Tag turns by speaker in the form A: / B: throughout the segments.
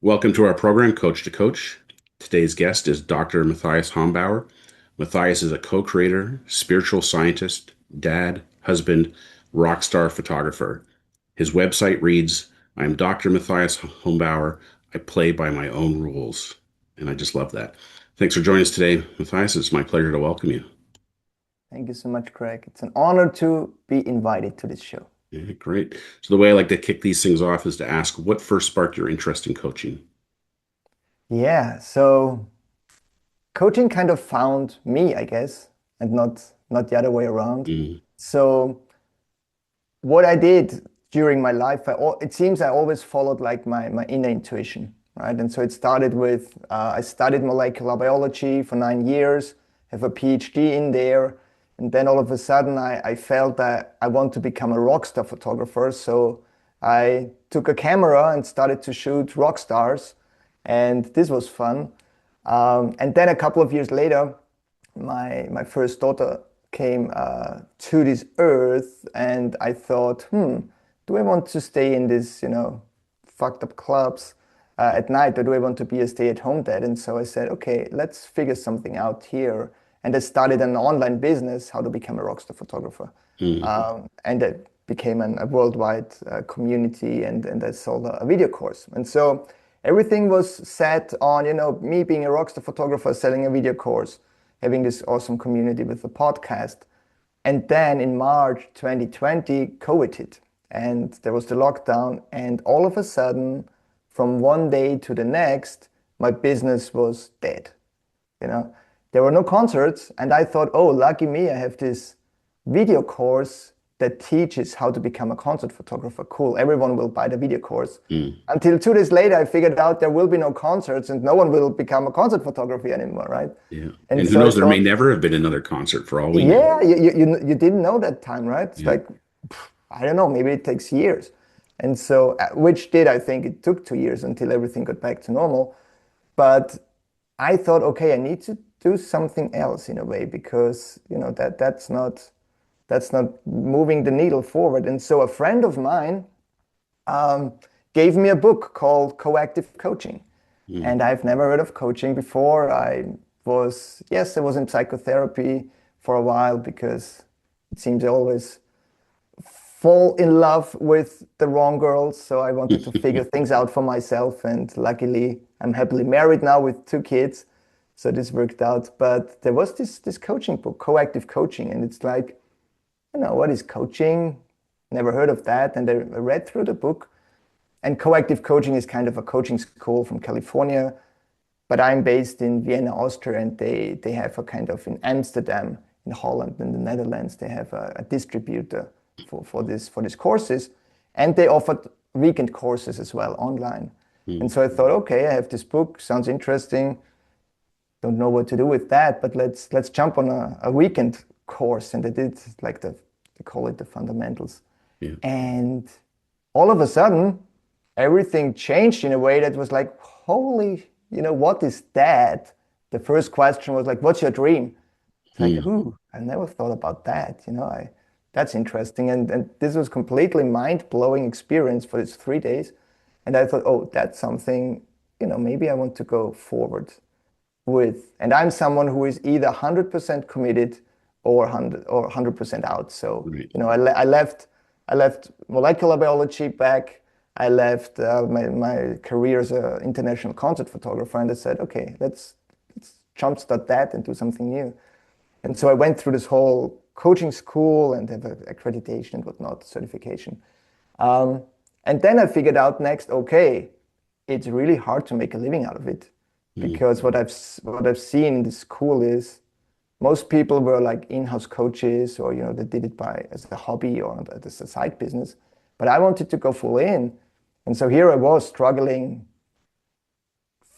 A: Welcome to our program, Coach-to-Coach. Today's guest is Dr. Matthias Hombauer. Matthias is a co-creator, spiritual scientist, dad, husband, rock star photographer. His website reads, I'm Dr. Matthias Hombauer. I play by my own rules. And I just love that. Thanks for joining us today, Matthias. It's my pleasure to welcome you.
B: Thank you so much, Craig. It's an honor to be invited to this show.
A: Yeah, great. So the way I like to kick these things off is to ask, what first sparked your interest in coaching?
B: Yeah, so coaching kind of found me, I guess, and not the other way around.
A: Mm,
B: So what I did during my life, it seems I always followed like my inner intuition, right? And so it started with I studied molecular biology for 9 years, have a PhD in there, and then all of a sudden I felt that I want to become a rock star photographer. So I took a camera and started to shoot rock stars, and this was fun. And then a couple of years later, my first daughter came to this earth, and I thought, do I want to stay in this, fucked up clubs at night, or do I want to be a stay-at-home dad? And so I said, okay, let's figure something out here. And I started an online business, how to become a rockstar photographer.
A: mm,
B: And it became a worldwide community, and I sold a video course. And so everything was set on, me being a rockstar photographer, selling a video course, having this awesome community with the podcast. And then in March 2020, COVID hit, and there was the lockdown. And all of a sudden, from one day to the next, my business was dead. You know, there were no concerts, and I thought, oh, lucky me, I have this video course that teaches how to become a concert photographer. Cool, everyone will buy the video course.
A: mm.
B: Until 2 days later, I figured out there will be no concerts and no one will become a concert photographer anymore, right?
A: Yeah.
B: And
A: And who
B: so I
A: knows, there may
B: thought,
A: never have been another concert for all we know.
B: yeah, you didn't know that time, right? It's
A: Yeah.
B: like, I don't know, maybe it takes years. And so, which did, I think it took 2 years until everything got back to normal. But I thought, okay, I need to do something else in a way, because, that's not moving the needle forward. And so a friend of mine um, gave me a book called Coaching.
A: Mm.
B: And I've never heard of coaching before. Yes, I was in psychotherapy for a while because it seems I always fall in love with the wrong girls. So I wanted to figure things out for myself. And luckily, I'm happily married now with 2 kids. So this worked out. But there was this coaching book, Coaching. And it's like, what is coaching? Never heard of that. And I read through the book. And Coaching is kind of a coaching school from California, but I'm based in Vienna, Austria, and they have a kind of in Amsterdam, in Holland, in the Netherlands, they have a distributor for these courses, and they offered weekend courses as well online. And
A: Mm.
B: so I thought, okay, I have this book, sounds interesting. Don't know what to do with that, but let's jump on a weekend course, and I did like they call it the fundamentals,
A: Yeah.
B: and all of a sudden everything changed in a way that was like, holy, what is that? The first question was like, what's your dream? It's like,
A: Mm.
B: I never thought about that. That's interesting. And this was completely mind-blowing experience for these 3 days. And I thought, oh, that's something, maybe I want to go forward with. And I'm someone who is either 100% committed or 100% out. So,
A: Right.
B: I left molecular biology back. I left my career as an international concert photographer, and I said, okay, let's jumpstart that and do something new. And so I went through this whole coaching school and have accreditation and whatnot, certification. Um, and then I figured out next, okay, it's really hard to make a living out of it,
A: Mm.
B: because what I've seen in the school is most people were like in-house coaches, or they did it as a hobby or as a side business. But I wanted to go full in. And so here I was struggling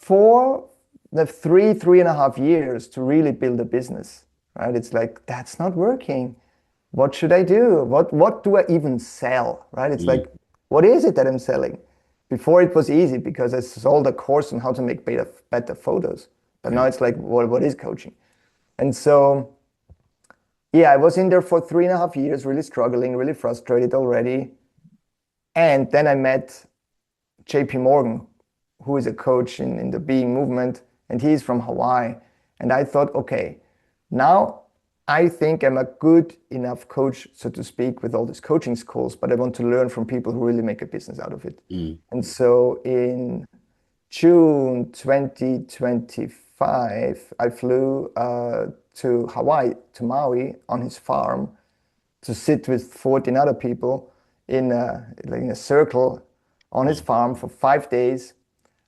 B: for the 3.5 years to really build a business, right? It's like, that's not working. What should I do? What do I even sell, right? It's
A: Mm.
B: like, what is it that I'm selling? Before it was easy because I sold a course on how to make better photos. But now
A: Right.
B: it's like, what is coaching? And so, yeah, I was in there for 3.5 years, really struggling, really frustrated already. And then I met JP Morgan who is a coach in the being movement, and he's from Hawaii. And I thought, okay, now I think I'm a good enough coach, so to speak, with all these coaching schools, but I want to learn from people who really make a business out of it.
A: Mm.
B: And so in June 2025, I flew to Hawaii, to Maui, on his farm to sit with 14 other people like in a circle on his
A: Wow.
B: farm for 5 days.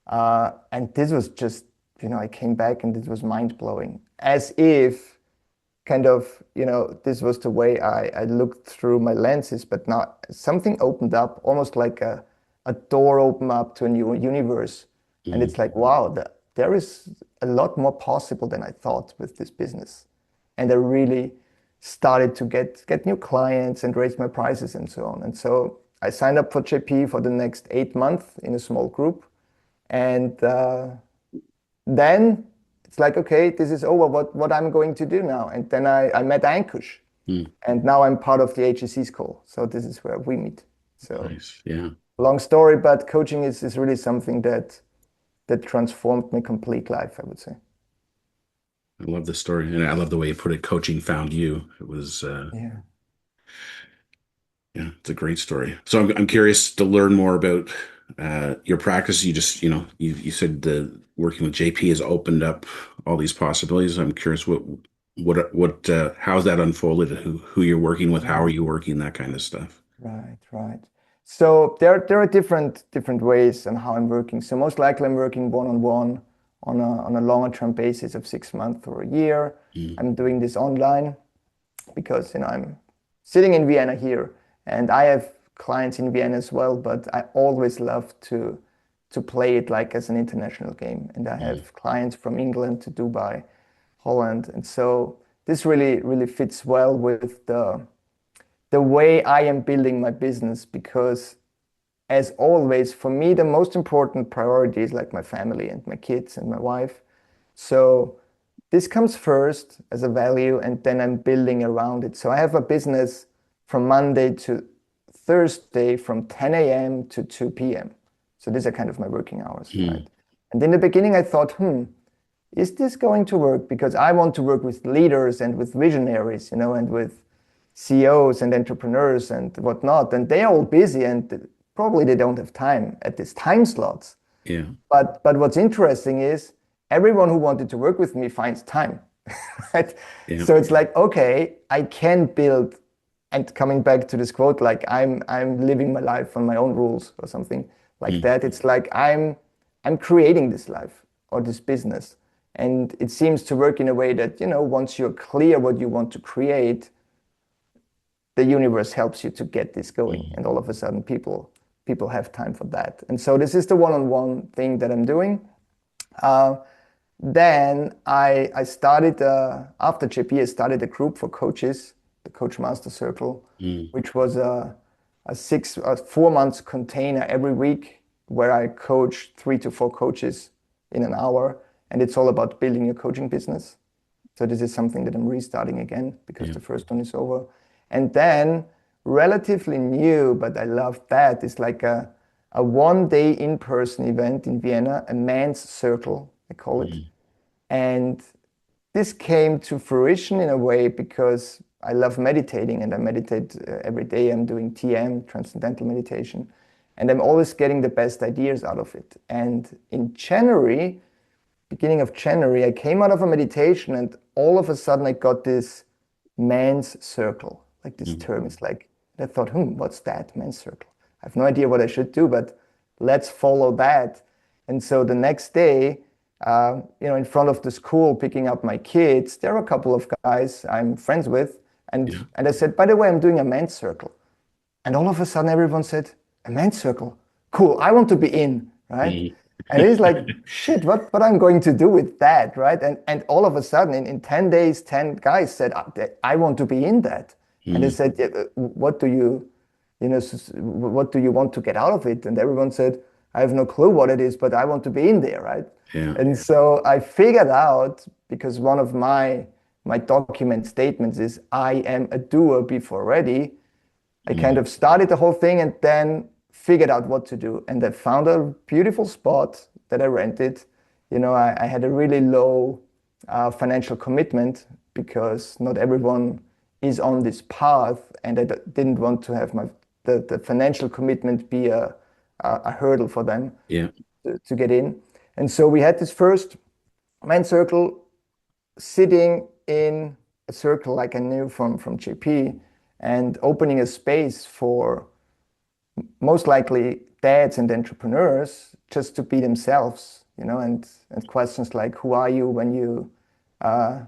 B: And this was just, I came back and it was mind blowing, as if kind of, this was the way I looked through my lenses, but now something opened up, almost like a door opened up to a new universe. And
A: Mm.
B: it's like, wow, there is a lot more possible than I thought with this business. And I really started to get new clients and raise my prices and so on. And so I signed up for JP for the next 8 months in a small group. And then it's like, okay, this is over. What I'm going to do now? And then I met Ankush,
A: Mm.
B: and now I'm part of the HSC school. So this is where we meet. So
A: Nice. Yeah.
B: long story, but coaching is really something that transformed my complete life, I would say.
A: I love the story. And I love the way you put it. Coaching found you. It was,
B: Yeah.
A: yeah, it's a great story. So I'm curious to learn more about your practice. You just, you said the working with JP has opened up all these possibilities. I'm curious how's that unfolded? Who you're working with? How are
B: Right.
A: you working? That kind of stuff.
B: Right, right. So there are different ways on how I'm working. So most likely I'm working one-on-one on a longer term basis of 6 months or a year.
A: Mm.
B: I'm doing this online because I'm sitting in Vienna here, and I have clients in Vienna as well, but I always love to play it like as an international game. And I
A: Mm.
B: have clients from England to Dubai, Holland. And so this really fits well with the way I am building my business, because as always, for me, the most important priority is like my family and my kids and my wife. So this comes first as a value, and then I'm building around it. So I have a business from Monday to Thursday from 10 a.m. to 2 p.m. So these are kind of my working hours, right?
A: Mm.
B: And in the beginning, I thought, is this going to work? Because I want to work with leaders and with visionaries, and with CEOs and entrepreneurs and whatnot. And they are all busy, and probably they don't have time at these time slots.
A: Yeah.
B: But what's interesting is everyone who wanted to work with me finds time, right?
A: Yeah.
B: So it's like, okay, I can build, and coming back to this quote, like I'm living my life on my own rules or something like
A: Mm.
B: that. It's like I'm creating this life or this business. And it seems to work in a way that, once you're clear what you want to create, the universe helps you to get this going.
A: Mm.
B: And all of a sudden people have time for that. And so this is the one-on-one thing that I'm doing. Uh, then I started, after JP, I started a group for coaches, the Coach Master Circle,
A: Mm.
B: which was a 4 months container every week where I coach 3 to 4 coaches in an hour. And it's all about building your coaching business. So this is something that I'm restarting again because
A: Yeah.
B: the first one is over. And then relatively new, but I love that, is like a 1 day in-person event in Vienna, a men's circle, I call it.
A: Mm.
B: And this came to fruition in a way because I love meditating, and I meditate every day. I'm doing TM, transcendental meditation, and I'm always getting the best ideas out of it. And in January, beginning of January, I came out of a meditation, and all of a sudden I got this men's circle, like this
A: Mm.
B: term. It's like, I thought, what's that, men's circle? I have no idea what I should do, but let's follow that. And so the next day, in front of the school, picking up my kids, there are a couple of guys I'm friends with.
A: Yeah.
B: And I said, by the way, I'm doing a men's circle. And all of a sudden, everyone said, a men's circle? Cool, I want to be in, right?
A: Mm.
B: And it's like, shit, what I'm going to do with that, right? And all of a sudden, in 10 days, 10 guys said, I want to be in that. And they
A: Mm.
B: said, "Yeah, what do you want to get out of it?" And everyone said, I have no clue what it is, but I want to be in there, right?
A: Yeah.
B: And so I figured out, because one of my document statements is, I am a doer before ready. I kind
A: Mm.
B: of started the whole thing and then figured out what to do. And I found a beautiful spot that I rented, I had a really low financial commitment because not everyone is on this path, and I didn't want to have the financial commitment be a hurdle for them
A: Yeah.
B: to get in. And so we had this first men's circle sitting in a circle like I knew from JP and opening a space for most likely dads and entrepreneurs just to be themselves, and questions like who are you uh,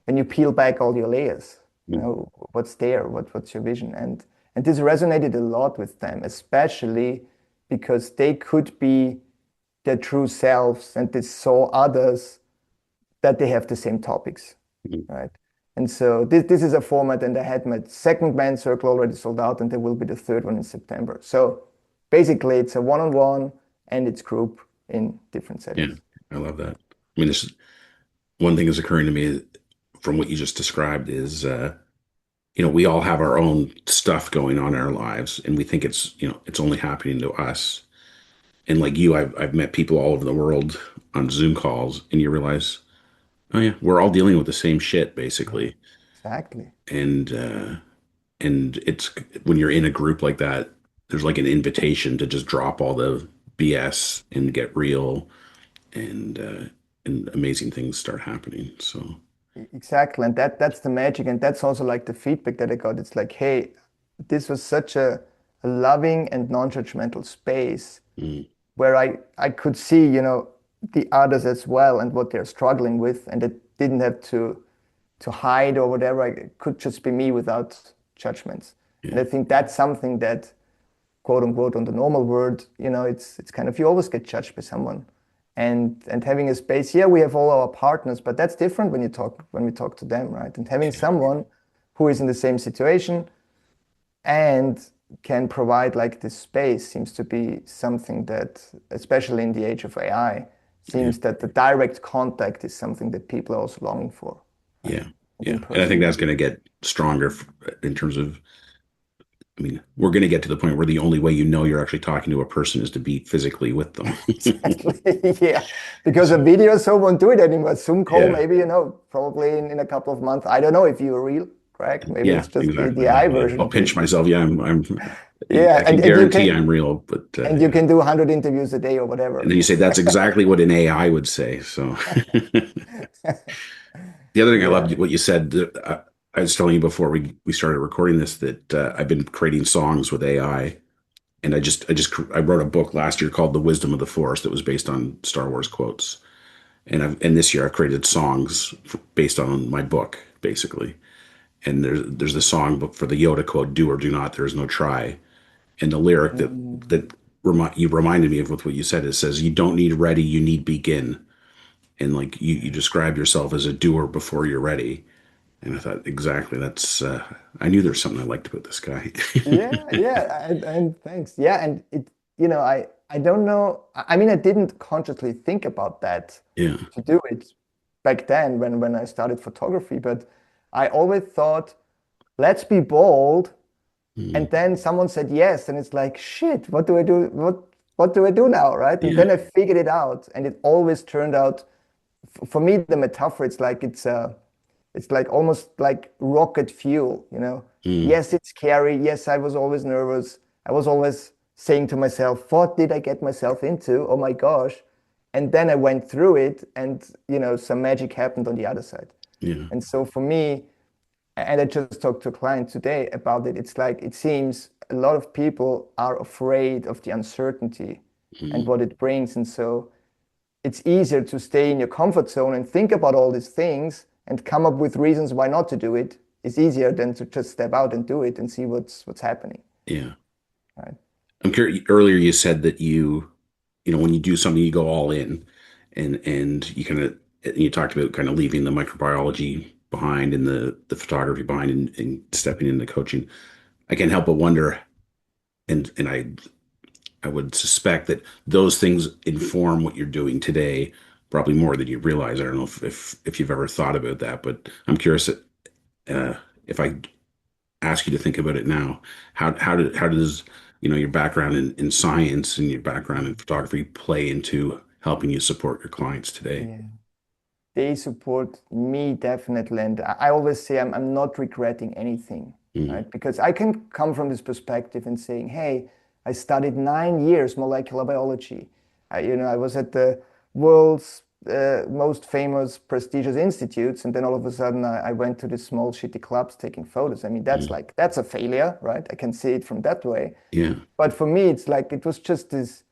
B: when you peel back all your layers,
A: Mm.
B: what's there, what's your vision, and this resonated a lot with them, especially because they could be their true selves and they saw others that they have the same topics,
A: Mm.
B: right? And so this is a format, and I had my second band circle already sold out, and there will be the third one in September. So basically, it's a one-on-one and it's group in different
A: Yeah.
B: settings.
A: I love that. I mean, this one thing is occurring to me from what you just described is, we all have our own stuff going on in our lives, and we think it's only happening to us. And like you, I've met people all over the world on Zoom calls, and you realize, oh yeah, we're all dealing with the same shit
B: Yeah,
A: basically.
B: exactly.
A: And it's when you're in a group like that, there's like an invitation to just drop all the BS and get real, and amazing things start happening. So
B: Exactly. And that's the magic. And that's also like the feedback that I got. It's like, hey, this was such a loving and non-judgmental space
A: mm,
B: where I could see, the others as well and what they're struggling with. And it didn't have to hide or whatever. It could just be me without judgments. And
A: yeah,
B: I think that's something that, quote unquote, on the normal world, it's kind of you always get judged by someone. And having a space, yeah, we have all our partners, but that's different when we talk to them, right? And having
A: yeah,
B: someone who is in the same situation and can provide like this space seems to be something that, especially in the age of AI,
A: yeah,
B: seems that the direct contact is something that people are also longing for, right?
A: yeah,
B: And in
A: yeah. And I think
B: person.
A: that's going to get stronger in terms of. I mean, we're going to get to the point where the only way you know you're actually talking to a person is to be physically with them.
B: Exactly. Yeah. Because a
A: So,
B: video so won't do it anymore. Zoom call,
A: yeah,
B: maybe, probably in a couple of months. I don't know if you're real, correct? Maybe
A: yeah,
B: it's just the
A: exactly.
B: AI version
A: I'll
B: of you.
A: pinch myself. Yeah,
B: Yeah,
A: I can guarantee I'm real, but
B: and you
A: yeah.
B: can do 100 interviews a day or
A: And
B: whatever.
A: then you say that's exactly what an AI would say. So the other thing I
B: Yeah.
A: loved what you said. I was telling you before we started recording this that I've been creating songs with AI, and I wrote a book last year called The Wisdom of the Force that was based on Star Wars quotes, and this year I've created songs based on my book basically. And there's the song book for the Yoda quote, "Do or do not, there is no try." And the lyric
B: Mm.
A: that you reminded me of with what you said, it says, "You don't need ready, you need begin." And like you describe yourself as a doer before you're ready. And I thought, exactly, that's I knew there's something I liked about this guy.
B: Yeah, yeah, and thanks. Yeah, and I don't know. I mean, I didn't consciously think about that
A: Yeah.
B: to do it back then when I started photography, but I always thought, let's be bold. And
A: Mm.
B: then someone said yes, and it's like, shit, what do I do? What do I do now, right? And
A: Yeah.
B: then I figured it out, and it always turned out. For me, the metaphor, it's like almost like rocket fuel,
A: Mm.
B: Yes, it's scary. Yes, I was always nervous. I was always saying to myself, what did I get myself into? Oh my gosh. And then I went through it, and some magic happened on the other side.
A: Yeah.
B: And so for me, and I just talked to a client today about it, it's like it seems a lot of people are afraid of the uncertainty and
A: Mm.
B: what it brings. And so it's easier to stay in your comfort zone and think about all these things and come up with reasons why not to do it. It's easier than to just step out and do it and see what's happening.
A: Yeah.
B: Right.
A: I'm curious. Earlier, you said that when you do something, you go all in, and you talked about kind of leaving the microbiology behind and the photography behind, and stepping into coaching. I can't help but wonder, and I would suspect that those things inform what you're doing today probably more than you realize. I don't know if you've ever thought about that, but I'm curious uh, if I ask you to think about it now. How does your background in science and your background in photography play into helping you support your clients today?
B: Yeah. They support me definitely. And I always say I'm not regretting anything,
A: Mm,
B: right? Because I can come from this perspective and saying, hey, I studied 9 years molecular biology. I was at the world's most famous prestigious institutes, and then all of a sudden I went to these small shitty clubs taking photos. I mean,
A: mm,
B: that's a failure, right? I can see it from that way.
A: yeah.
B: But for me, it's like it was just this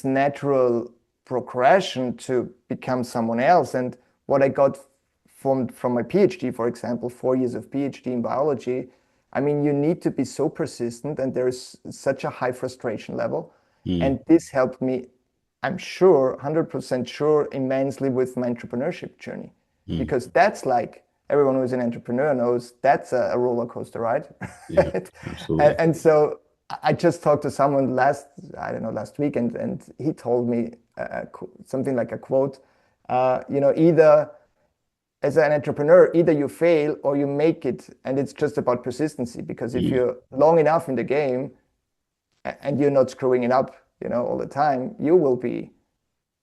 B: natural progression to become someone else. And what I got from my PhD, for example, 4 years of PhD in biology, I mean, you need to be so persistent, and there's such a high frustration level.
A: Mm,
B: And this helped me, I'm sure, 100% sure, immensely with my entrepreneurship journey.
A: mm,
B: Because that's like everyone who's an entrepreneur knows that's a roller coaster, right?
A: yeah,
B: And,
A: absolutely.
B: and so I just talked to someone I don't know, last week, and he told me something like a quote, either as an entrepreneur, either you fail or you make it, and it's just about persistency. Because if
A: Mm,
B: you're long enough in the game and you're not screwing it up, all the time, you will be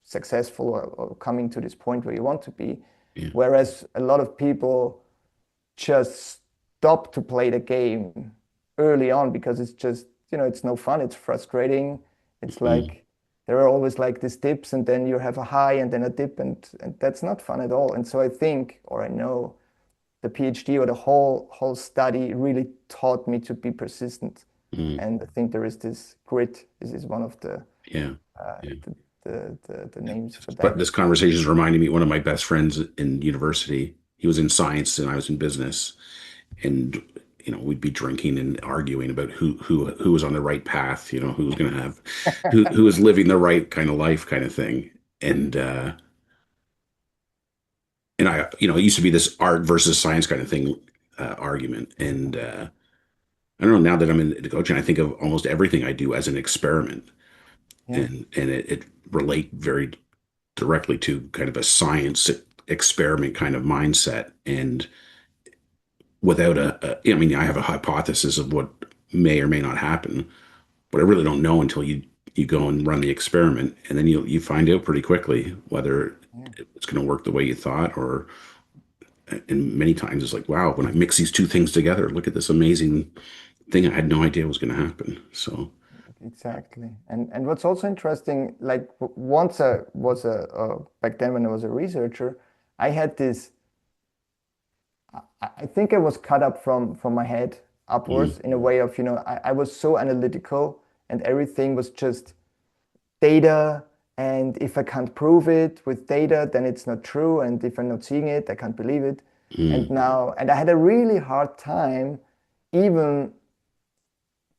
B: successful or coming to this point where you want to be.
A: yeah.
B: Whereas a lot of people just stop to play the game early on because it's just, it's no fun. It's frustrating. It's
A: Mm,
B: like there are always like these dips, and then you have a high and then a dip, and that's not fun at all. And so I think, or I know, the PhD or the whole study really taught me to be persistent.
A: mm,
B: And I think there is this grit. This is one of the
A: yeah.
B: uh,
A: Yeah.
B: the, the names for
A: But
B: that.
A: this conversation is reminding me of one of my best friends in university. He was in science and I was in business. And we'd be drinking and arguing about who was on the right path, who was going to have who was living the right kind of life kind of thing. And it used to be this art versus science kind of thing, argument. And I don't know, now that I'm in coaching, I think of almost everything I do as an experiment,
B: Yeah,
A: and it relate very directly to kind of a science experiment kind of mindset. And without I mean, I have a hypothesis of what may or may not happen, but I really don't know until you go and run the experiment, and then you find out pretty quickly whether
B: yeah.
A: it's going to work the way you thought. Or and many times it's like, wow, when I mix these two things together, look at this amazing thing I had no idea was going to happen. So
B: Exactly. And what's also interesting, like once I was back then when I was a researcher, I had this, I think I was cut up from my head
A: mm,
B: upwards in a way of, I was so analytical, and everything was just data. And if I can't prove it with data, then it's not true. And if I'm not seeing it, I can't believe it.
A: mm,
B: And I had a really hard time even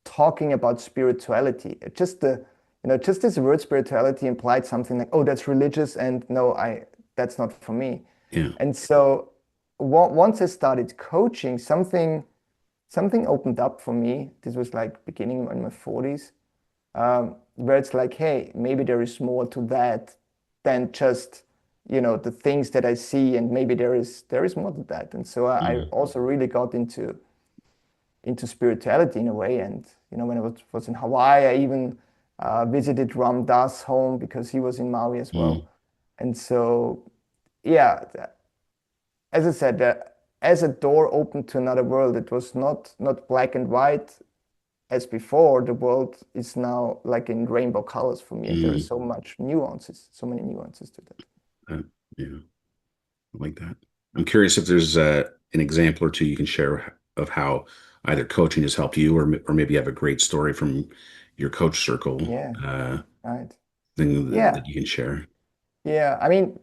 B: talking about spirituality. Just this word spirituality implied something like, oh, that's religious, and no, that's not for me.
A: yeah,
B: And so once I started coaching, something opened up for me. This was like beginning in my 40s, where it's like, hey, maybe there is more to that than just, the things that I see, and maybe there is more to that. And so I
A: mm,
B: also really got into spirituality in a way. And when I was in Hawaii, I even visited Ram Dass' home because he was in Maui as
A: mm,
B: well. And so, yeah, as I said, as a door opened to another world, it was not black and white as before. The world is now like in rainbow colors for me, and there is
A: mm,
B: so many nuances to that.
A: uh, yeah, I like that. I'm curious if there's an example or two you can share of how either coaching has helped you, or maybe you have a great story from your coach circle,
B: Yeah,
A: uh,
B: right.
A: thing
B: Yeah,
A: that you can share.
B: yeah. I mean,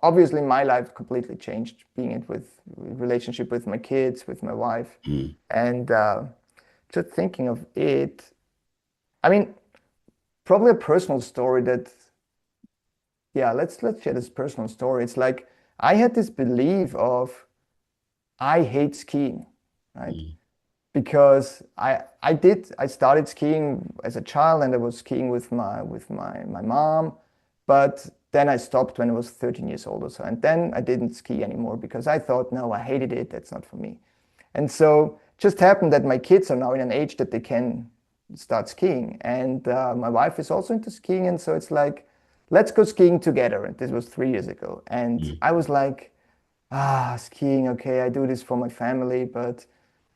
B: obviously, my life completely changed being it with relationship with my kids, with my wife,
A: Mm,
B: and just thinking of it. I mean, probably a personal story that, yeah, let's share this personal story. It's like I had this belief of I hate skiing, right?
A: mm,
B: Because I started skiing as a child, and I was skiing with my mom, but then I stopped when I was 13 years old or so, and then I didn't ski anymore because I thought, no, I hated it. That's not for me. And so just happened that my kids are now in an age that they can start skiing, and my wife is also into skiing, and so it's like let's go skiing together. And this was 3 years ago. And
A: Mm.
B: I was like, skiing, okay, I do this for my family, but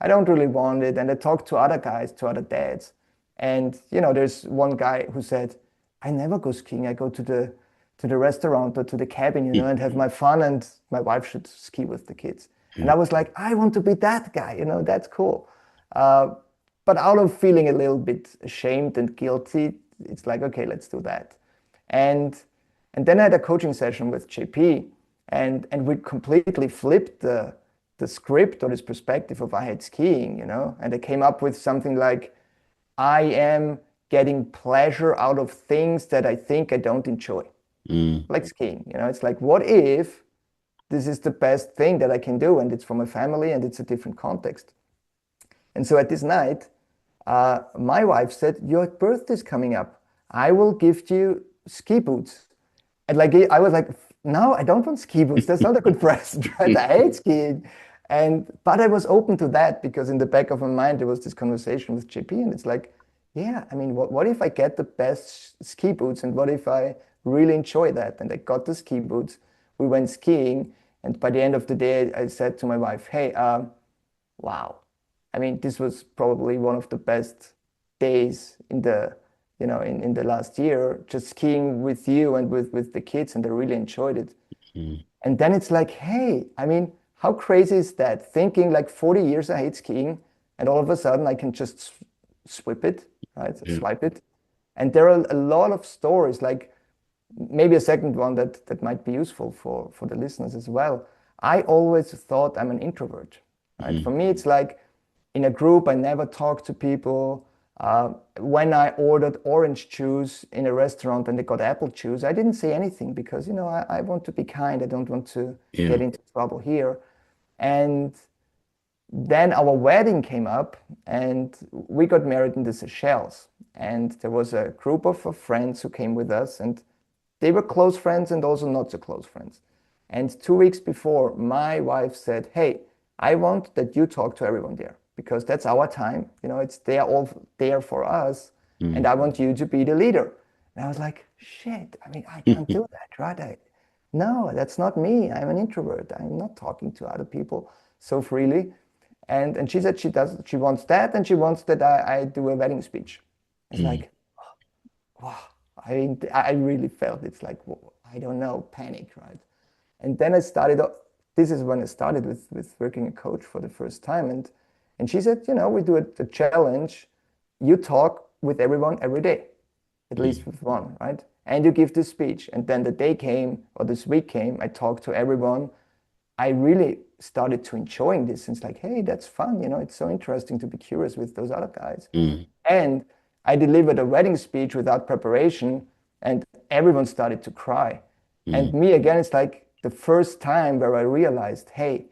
B: I don't really want it. And I talked to other guys, to other dads. And there's one guy who said, I never go skiing. I go to the restaurant or to the cabin, and have my fun, and my wife should ski with the kids. And
A: Yeah.
B: I was like, I want to be that guy, that's cool. Uh, but out of feeling a little bit ashamed and guilty, it's like, okay, let's do that. And and then I had a coaching session with JP, and we completely flipped the script or this perspective of I hate skiing, and I came up with something like, I am getting pleasure out of things that I think I don't enjoy,
A: Mm.
B: like skiing. It's like, what if this is the best thing that I can do, and it's for my family, and it's a different context. And so at this night, my wife said, your birthday's coming up. I will gift you ski boots. And like I was like, no, I don't want ski boots. That's not a good present, right? I hate skiing. But I was open to that because in the back of my mind there was this conversation with JP, and it's like, yeah, I mean, what if I get the best ski boots, and what if I really enjoy that? And I got the ski boots. We went skiing, and by the end of the day, I said to my wife, hey, wow. I mean, this was probably one of the best days in the last year, just skiing with you and with the kids, and I really enjoyed it.
A: Mm.
B: And then it's like, hey, I mean, how crazy is that? Thinking like 40 years I hate skiing, and all of a sudden I can just swipe it, right?
A: Yeah.
B: Swipe it. And there are a lot of stories, like maybe a second one that might be useful for the listeners as well. I always thought I'm an introvert, right? For
A: Mm.
B: me, it's like in a group, I never talk to people. When I ordered orange juice in a restaurant and they got apple juice, I didn't say anything because, I want to be kind. I don't want to
A: Yeah.
B: get into trouble here. And then our wedding came up, and we got married in the Seychelles. And there was a group of friends who came with us, and they were close friends and also not so close friends. And 2 weeks before, my wife said, hey, I want that you talk to everyone there because that's our time. It's they're all there for us. And
A: Mm.
B: I want you to be the leader. And I was like, shit, I mean, I can't do that, right? No, that's not me. I'm an introvert. I'm not talking to other people so freely. And she said she wants that, and she wants that I do a wedding speech. It's
A: Mm.
B: like, wow. I really felt it's like, I don't know, panic, right? And then I started, this is when I started with working a coach for the first time. And she said, we do a challenge. You talk with everyone every day, at least
A: Mm.
B: with one, right? And you give this speech. And then the day came, or this week came, I talked to everyone. I really started to enjoying this. And it's like, hey, that's fun. It's so interesting to be curious with those other guys.
A: Mm.
B: And I delivered a wedding speech without preparation, and everyone started to cry. And
A: Mm.
B: me again, it's like the first time where I realized, hey,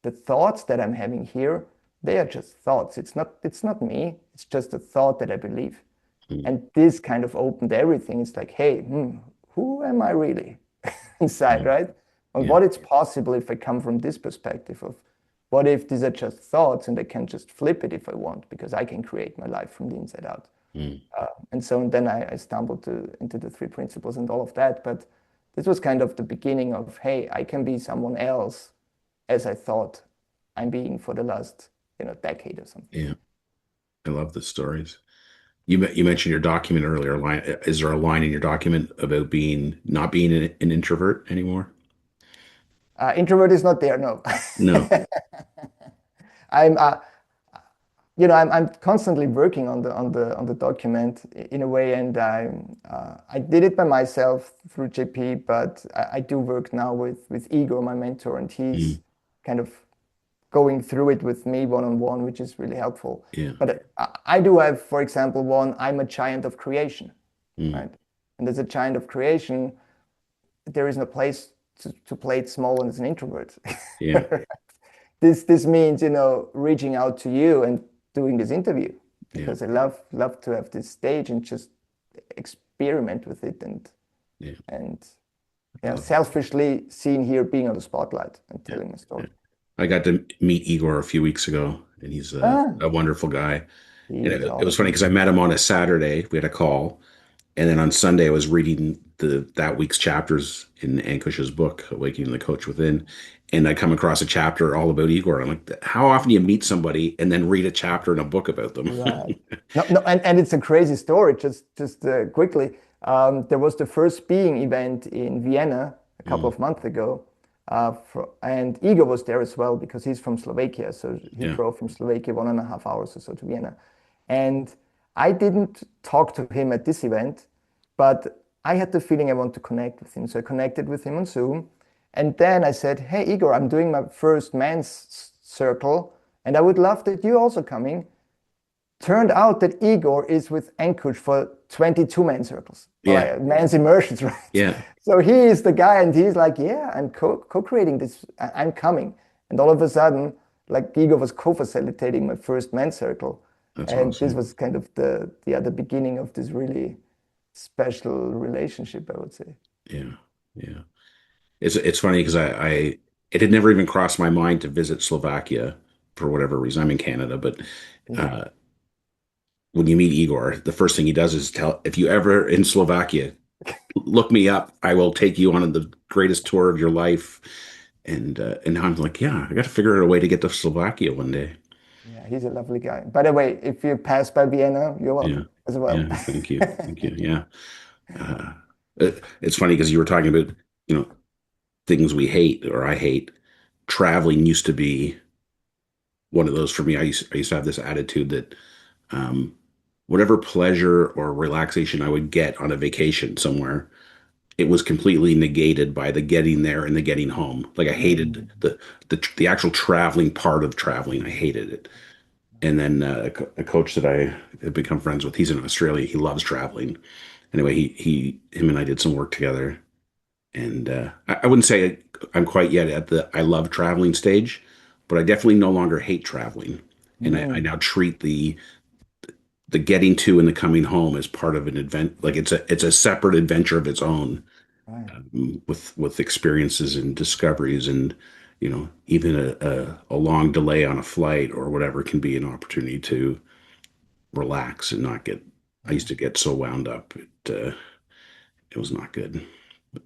B: the thoughts that I'm having here, they are just thoughts. It's not me. It's just a thought that I believe.
A: Mm.
B: And this kind of opened everything. It's like, hey, who am I really inside,
A: Mm.
B: right? And
A: Yeah.
B: what it's possible if I come from this perspective of what if these are just thoughts and I can just flip it if I want, because I can create my life from the inside out.
A: Mm.
B: And so then I stumbled into the three principles and all of that. But this was kind of the beginning of, hey, I can be someone else as I thought I'm being for the last, decade or something.
A: Yeah. I love the stories. You mentioned your document earlier. Line is there a line in your document about being not being an introvert anymore?
B: Introvert is not there, no.
A: No.
B: I'm, I'm constantly working on the document in a way, and I did it by myself through JP, but I do work now with Igor, my mentor, and
A: Mm.
B: he's kind of going through it with me one on one, which is really helpful.
A: Yeah.
B: But I do have, for example, one, I'm a giant of creation,
A: Mm.
B: right? And as a giant of creation, there is no place to play it small and as an introvert.
A: Yeah.
B: This means, reaching out to you and doing this interview
A: Yeah.
B: because I love to have this stage and just experiment with it
A: Yeah.
B: and
A: I
B: yeah,
A: love it.
B: selfishly seen here being on the spotlight and
A: Yeah.
B: telling my
A: Yeah.
B: story.
A: I got to meet Igor a few weeks ago, and he's
B: Ah,
A: a wonderful guy. And
B: he's
A: it was funny
B: awesome.
A: because I met him on a Saturday. We had a call, And then on Sunday, I was reading that week's chapters in Ankush's book, Awakening the Coach Within. And I come across a chapter all about Igor. I'm like, how often do you meet somebody and then read a chapter in a book about them?
B: Right. No, no, and it's a crazy story. Just quickly, there was the first speaking event in Vienna a couple
A: Mm,
B: of months ago, and Igor was there as well because he's from Slovakia. So he
A: yeah.
B: drove from Slovakia 1.5 hours or so to Vienna, and I didn't talk to him at this event, but I had the feeling I want to connect with him. So I connected with him on Zoom, and then I said, "Hey, Igor, I'm doing my first men's circle, and I would love that you also coming." Turned out that Igor is with Ankush for 22 man circles, or
A: Yeah.
B: like men's immersions, right?
A: Yeah.
B: So he is the guy, and he's like, "Yeah, I'm co-creating this. I'm coming." And all of a sudden, like Igor was co-facilitating my first men's circle,
A: That's
B: and this
A: awesome.
B: was kind of the other beginning of this really special relationship, I would say.
A: Yeah. Yeah. It's funny because it had never even crossed my mind to visit Slovakia for whatever reason. I'm in Canada, but
B: Yeah,
A: uh, when you meet Igor, the first thing he does is tell, if you ever in Slovakia, look me up. I will take you on the greatest tour of your life. And now I'm like, yeah, I got to figure out a way to get to Slovakia one day.
B: yeah, he's a lovely guy. By the way, if you pass by Vienna, you're
A: Yeah,
B: welcome as well.
A: yeah. Thank you. Yeah. It's funny because you were talking about, you know, things we hate or I hate. Traveling used to be one of those for me. I used to have this attitude that um, whatever pleasure or relaxation I would get on a vacation somewhere, it was completely negated by the getting there and the getting home. Like I hated
B: Mm.
A: the actual traveling part of traveling. I hated it. And then a coach that I have become friends with, he's in Australia. He loves traveling. Anyway, him and I did some work together, and I wouldn't say I'm quite yet at the I love traveling stage, but I definitely no longer hate traveling, and I
B: Mm.
A: now treat the getting to and the coming home as part of an event. Like it's a separate adventure of its own,
B: Right.
A: with experiences and discoveries, and even a long delay on a flight or whatever can be an opportunity to relax and not get. I
B: Yeah.
A: used to get so wound up. It was not good.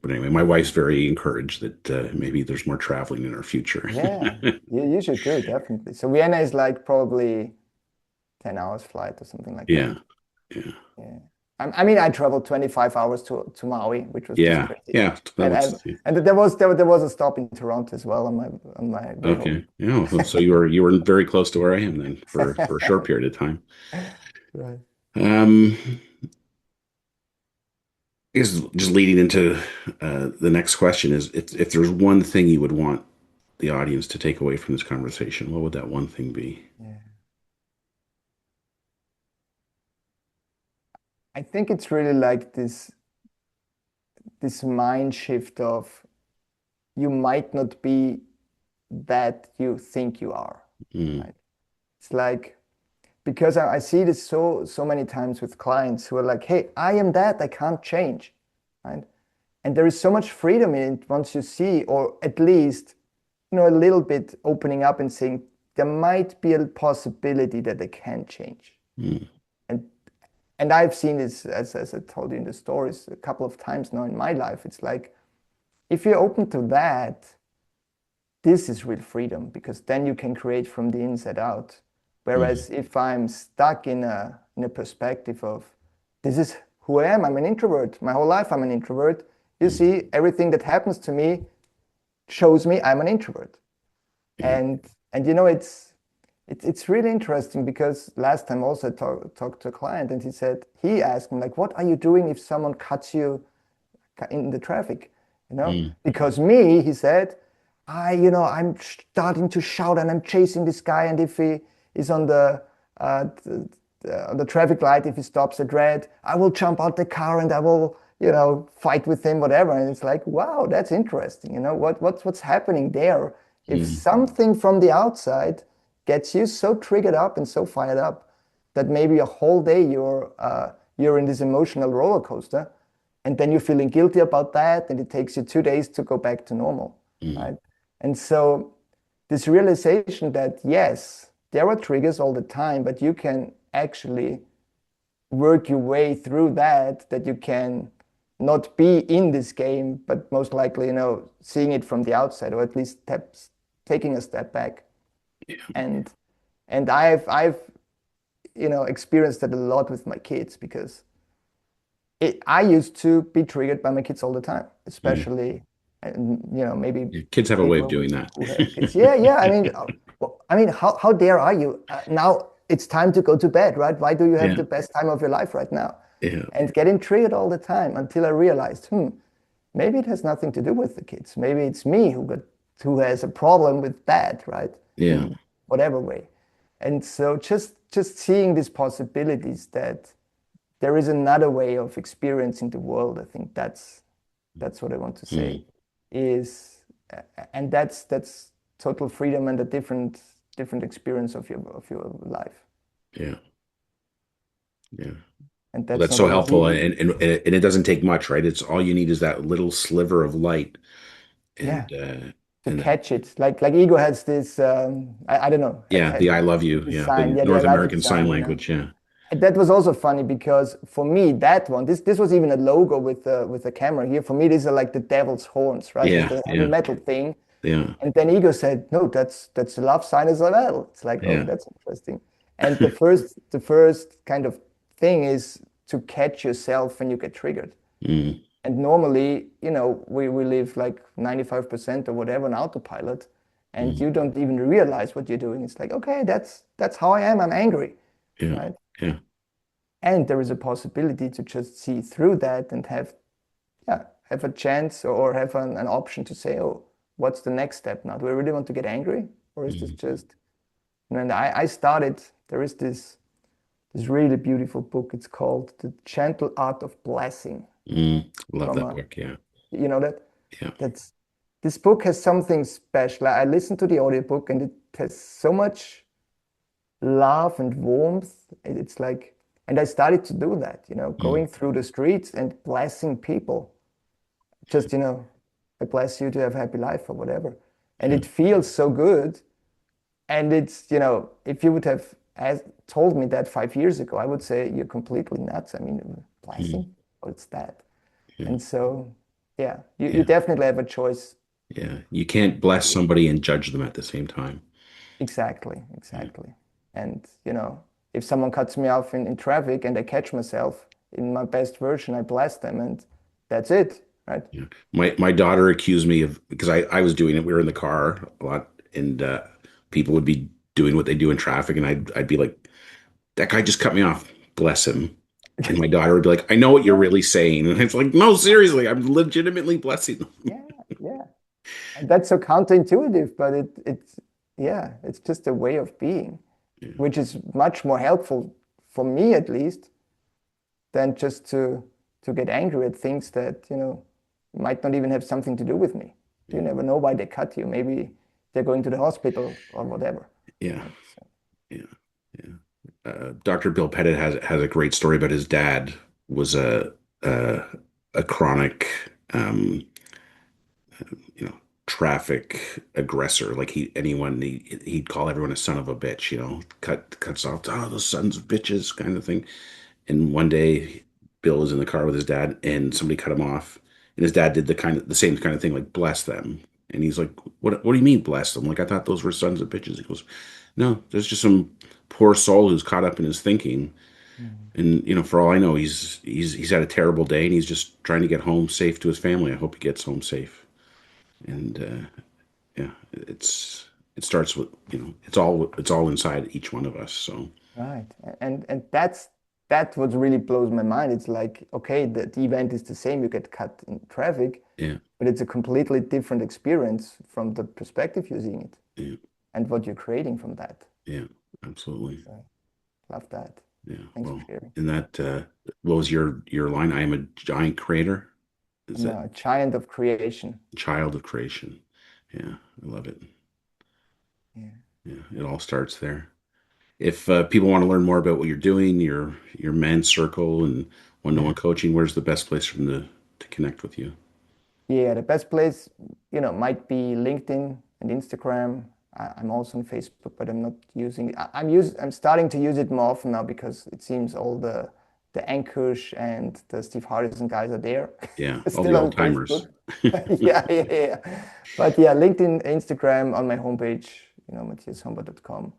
A: But anyway, my wife's very encouraged that maybe there's more traveling in our future.
B: Yeah, you should do it, definitely. So Vienna is like probably 10 hours flight or something like
A: Yeah,
B: that.
A: yeah,
B: Yeah. I mean, I traveled 25 hours to Maui, which was just
A: yeah,
B: crazy.
A: yeah. That
B: And
A: looks.
B: and there was a stop in Toronto as well on my way home.
A: Okay. Yeah. Well, so you were very close to where I am then for a short period of time.
B: Right.
A: Um, I guess just leading into the next question is if there's one thing you would want the audience to take away from this conversation, what would that one thing be?
B: Yeah. I think it's really like this mind shift of you might not be that you think you are,
A: Mm,
B: right? It's like because I see this so many times with clients who are like, "Hey, I am that. I can't change," right? And there is so much freedom in it once you see, or at least a little bit opening up and saying there might be a possibility that they can change.
A: mm,
B: And and I've seen this as I told you in the stories a couple of times now in my life. It's like if you're open to that, this is real freedom because then you can create from the inside out.
A: mm,
B: Whereas if I'm stuck in a perspective of this is who I am, I'm an introvert. My whole life I'm an introvert. You
A: mm,
B: see, everything that happens to me shows me I'm an introvert.
A: yeah.
B: And it's really interesting because last time also I talked to a client and he asked me like, what are you doing if someone cuts you in the traffic,
A: Mm,
B: because me, he said, I'm starting to shout and I'm chasing this guy. And if he is on the traffic light, if he stops at red, I will jump out the car and I will, fight with him, whatever. And it's like, wow, that's interesting. What's happening there? If
A: mm,
B: something from the outside gets you so triggered up and so fired up that maybe a whole day you're in this emotional roller coaster and then you're feeling guilty about that and it takes you 2 days to go back to normal,
A: mm,
B: right? And so this realization that yes, there are triggers all the time, but you can actually work your way through that you can not be in this game, but most likely, seeing it from the outside, or at least taking a step back. And I've experienced that a lot with my kids because I used to be triggered by my kids all the time,
A: Mm.
B: especially, and maybe
A: Yeah, kids have a way of
B: people
A: doing that.
B: who have kids. Yeah, yeah. I mean, well, I mean, how dare are you? Now it's time to go to bed, right? Why do you have
A: Yeah,
B: the best time of your life right now?
A: yeah,
B: And getting triggered all the time until I realized, maybe it has nothing to do with the kids. Maybe it's me who has a problem with that, right?
A: yeah.
B: In whatever way. And so just seeing these possibilities that there is another way of experiencing the world. I think that's what I want to say
A: Mm.
B: is, and that's total freedom and a different experience of your life.
A: Yeah, yeah.
B: And
A: Well,
B: that's
A: that's
B: not
A: so
B: always
A: helpful,
B: easy.
A: and it doesn't take much, right? It's all you need is that little sliver of light,
B: Yeah, to
A: and that,
B: catch it. Like ego has this, I don't know,
A: yeah,
B: has
A: the I love you,
B: the
A: yeah,
B: sign,
A: the
B: yeah, the I
A: North
B: love it
A: American Sign
B: sign,
A: Language, yeah,
B: And that was also funny because for me, that one, this was even a logo with the camera here. For me, these are like the devil's horns, right? This is
A: yeah,
B: the heavy
A: yeah,
B: metal thing.
A: yeah,
B: And then ego said, no, that's a love sign as well. It's like, oh,
A: yeah,
B: that's interesting. And the first kind of thing is to catch yourself when you get triggered.
A: mm,
B: And normally, we live like 95% or whatever on autopilot, and
A: mm,
B: you don't even realize what you're doing. It's like, okay, that's how I am. I'm angry,
A: yeah,
B: right?
A: yeah,
B: And there is a possibility to just see through that and have a chance or have an option to say, oh, what's the next step now? Do I really want to get angry? Or is this
A: mm,
B: just, and I started, there is this really beautiful book. It's called The Gentle Art of Blessing
A: love
B: from
A: that book, yeah,
B: you know that
A: yeah,
B: that's this book has something special. I listened to the audiobook and it has so much love and warmth. It's like, and I started to do that,
A: mm,
B: going through the streets and blessing people. Just, I bless you to have a happy life or whatever. And
A: yeah,
B: it feels so good. And it's, if you would have told me that 5 years ago, I would say you're completely nuts. I mean,
A: mm,
B: blessing, what's that?
A: yeah,
B: And so, yeah, you
A: yeah,
B: definitely have a choice.
A: yeah. You can't bless somebody and judge them at the same time.
B: Exactly,
A: Yeah,
B: exactly. And, if someone cuts me off in traffic and I catch myself in my best version, I bless them and that's it, right?
A: yeah. My daughter accused me of because I was doing it. We were in the car a lot, and people would be doing what they do in traffic, and I'd be like, that guy just cut me off. Bless him. And my daughter would be like, I know what you're
B: Yeah,
A: really saying. And it's like, no, seriously, I'm legitimately blessing them.
B: yeah, yeah. And that's so counterintuitive, but yeah, it's just a way of being,
A: Yeah,
B: which is much more helpful for me at least than just to get angry at things that, might not even have something to do with me. You
A: yeah,
B: never know why they cut you. Maybe they're going to the hospital or whatever.
A: yeah,
B: Right? So,
A: yeah, yeah. Dr. Bill Pettit has a great story about his dad was a, a chronic you know, traffic aggressor. Like he'd call everyone a son of a bitch, cuts off, oh, those sons of bitches kind of thing. And one day Bill was in the car with his dad and somebody cut him off. And his dad did the same kind of thing, like bless them. And he's like, what do you mean bless them? Like I thought those were sons of bitches. He goes, no, there's just some poor soul who's caught up in his thinking.
B: mm,
A: And for all I know, he's had a terrible day and he's just trying to get home safe to his family. I hope he gets home safe. And yeah, it starts with it's all inside each one of us. So
B: right. And that's what really blows my mind. It's like, okay, the event is the same, you get cut in traffic,
A: yeah,
B: but it's a completely different experience from the perspective you're seeing it
A: yeah,
B: and what you're creating from that.
A: yeah, absolutely.
B: So love that.
A: Yeah.
B: Thanks for
A: Well,
B: sharing.
A: in that, what was your line? I am a giant creator. Is
B: I'm
A: that
B: a giant of creation.
A: child of creation? Yeah, I love it.
B: Yeah.
A: Yeah, it all starts there. If people want to learn more about what you're doing, your men's circle and one-on-one
B: Yeah.
A: coaching, where's the best place for them to connect with you?
B: Yeah, the best place, might be LinkedIn and Instagram. I'm also on Facebook, but I'm not using it. I'm starting to use it more often now because it seems all the Ankush and the Steve Hardison guys are there.
A: Yeah, all the
B: Still on
A: old timers.
B: Facebook. Yeah, yeah, yeah. But yeah, LinkedIn, Instagram, on my homepage, matthiashombauer.com.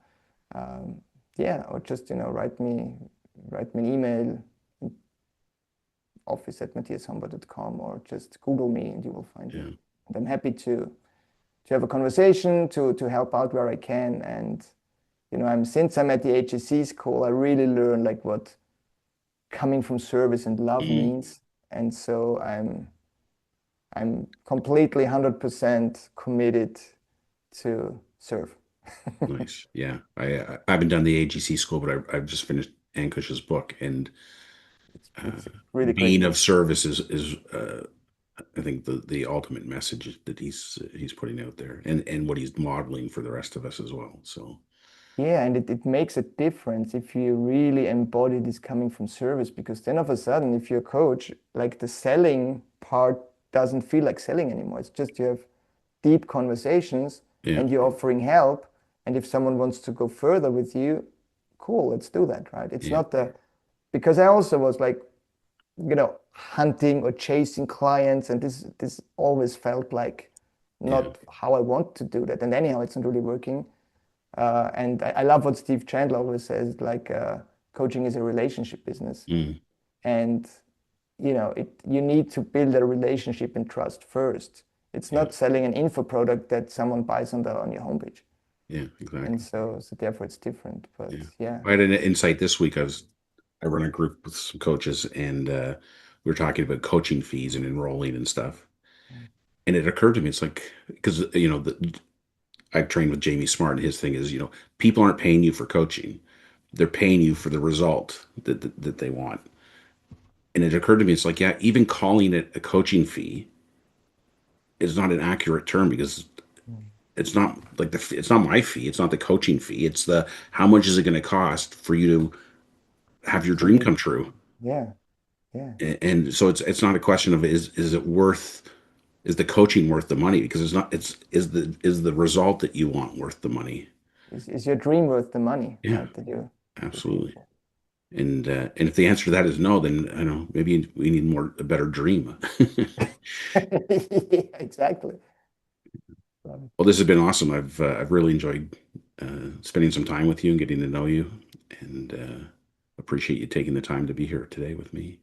B: Um, yeah, or just, write me an email, office@matthiashombauer.com, or just Google me and you will find me.
A: Yeah.
B: And I'm happy to have a conversation, to help out where I can. And, since I'm at the HSC school, I really learn like what coming from service and love
A: Mm,
B: means. And so I'm completely 100% committed to serve.
A: nice. Yeah. I haven't done the AGC school, but I've just finished Ankush's book, and uh,
B: It's a really great
A: being of
B: book.
A: service is I think the ultimate message that he's putting out there, and what he's modeling for the rest of us as well. So
B: Yeah, and it makes a difference if you really embody this coming from service, because then all of a sudden, if you're a coach, like the selling part doesn't feel like selling anymore. It's just you have deep conversations
A: yeah,
B: and you're offering help. And if someone wants to go further with you, cool, let's do that, right? It's
A: yeah,
B: not because I also was like, hunting or chasing clients, and this always felt like
A: yeah,
B: not how I want to do that. And anyhow, it's not really working. And I love what Steve Chandler always says, like coaching is a relationship business.
A: mm,
B: And you need to build a relationship and trust first. It's
A: yeah,
B: not selling an info product that someone buys on your homepage.
A: yeah,
B: And
A: exactly.
B: so therefore it's different. But
A: Yeah.
B: yeah.
A: I had an insight this week. I run a group with some coaches, and we were talking about coaching fees and enrolling and stuff. And it occurred to me, it's like, because I've trained with Jamie Smart, and his thing is, people aren't paying you for coaching; they're paying you for the result that they want. And it occurred to me, it's like, yeah, even calling it a coaching fee is not an accurate term, because it's not like it's not my fee, it's not the coaching fee, it's the how much is it going to cost for you to have your
B: For
A: dream
B: you.
A: come true.
B: Yeah. Yeah.
A: And so it's not a question of is it worth, is the coaching worth the money, because it's not, it's is the result that you want worth the money.
B: Is your dream worth the money,
A: Yeah,
B: right? That you're paying
A: absolutely.
B: for.
A: And if the answer to that is no, then I don't know, maybe we need a better dream.
B: Yeah, exactly. Love it.
A: Well, this has been awesome. I've really enjoyed spending some time with you and getting to know you, and appreciate you taking the time to be here today with me.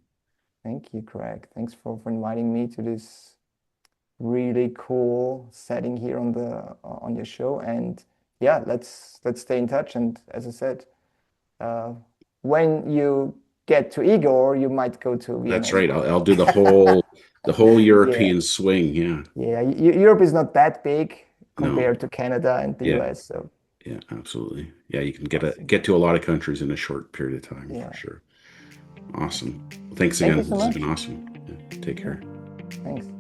B: Thank you, Craig. Thanks for inviting me to this really cool setting here on your show. And yeah, let's stay in touch. And as I said, uh, when you get to Igor, you might go to Vienna
A: That's
B: as
A: right.
B: well.
A: I'll do the whole
B: Yeah,
A: European swing. Yeah.
B: yeah. Europe is not that big
A: No.
B: compared to Canada and the
A: Yeah.
B: US. So
A: Yeah. Absolutely. Yeah. You can
B: awesome.
A: get to a lot of countries in a short period of time for
B: Yeah,
A: sure. Awesome.
B: awesome.
A: Thanks
B: Thank you
A: again.
B: so
A: This has been
B: much.
A: awesome. Yeah, take
B: Yeah,
A: care.
B: thanks.